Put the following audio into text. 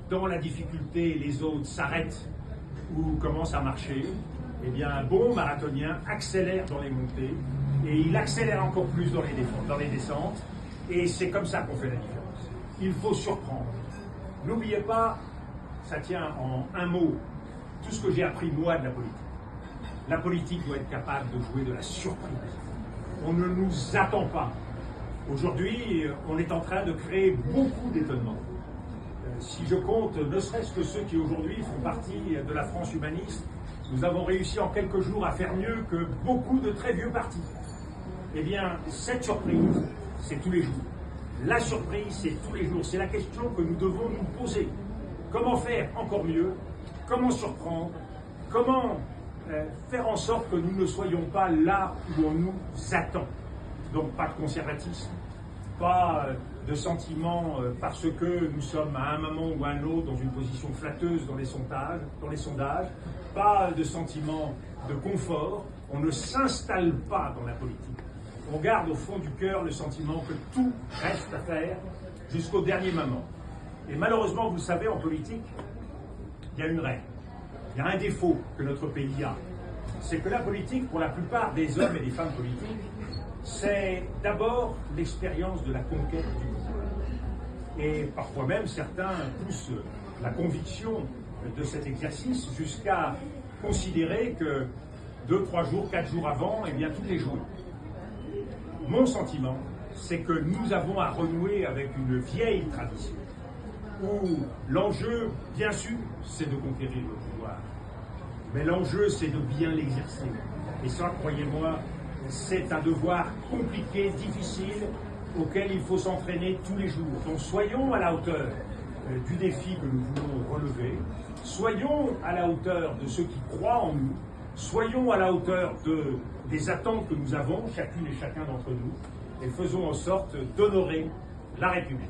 dans la difficulté, les autres s'arrêtent ou commencent à marcher, eh bien un bon marathonien accélère dans les montées et il accélère encore plus dans les descentes. Et c'est comme ça qu'on fait la différence. Il faut surprendre. N'oubliez pas, ça tient en un mot, tout ce que j'ai appris moi de la politique. La politique doit être capable de jouer de la surprise. On ne nous attend pas. Aujourd'hui, on est en train de créer beaucoup d'étonnements. Si je compte, ne serait-ce que ceux qui aujourd'hui font partie de la France humaniste, nous avons réussi en quelques jours à faire mieux que beaucoup de très vieux partis. Eh bien, cette surprise, c'est tous les jours. La surprise, c'est tous les jours. C'est la question que nous devons nous poser. Comment faire encore mieux? Comment surprendre? Comment faire en sorte que nous ne soyons pas là où on nous attend? Donc pas de conservatisme, pas de sentiment parce que nous sommes à un moment ou à un autre dans une position flatteuse dans les sondages, pas de sentiment de confort. On ne s'installe pas dans la politique. On garde au fond du cœur le sentiment que tout reste à faire jusqu'au dernier moment. Et malheureusement, vous le savez, en politique, il y a une règle. Il y a un défaut que notre pays a. C'est que la politique, pour la plupart des hommes et des femmes politiques, c'est d'abord l'expérience de la conquête du pouvoir. Et parfois même, certains poussent la conviction de cet exercice jusqu'à considérer que 2, 3 jours, 4 jours avant, eh bien, tout est joué. Mon sentiment, c'est que nous avons à renouer avec une vieille tradition, où l'enjeu, bien sûr, c'est de conquérir le pouvoir, mais l'enjeu, c'est de bien l'exercer. Et ça, croyez-moi, c'est un devoir compliqué, difficile, auquel il faut s'entraîner tous les jours. Donc soyons à la hauteur du défi que nous voulons relever, soyons à la hauteur de ceux qui croient en nous, soyons à la hauteur des attentes que nous avons, chacune et chacun d'entre nous, et faisons en sorte d'honorer la République.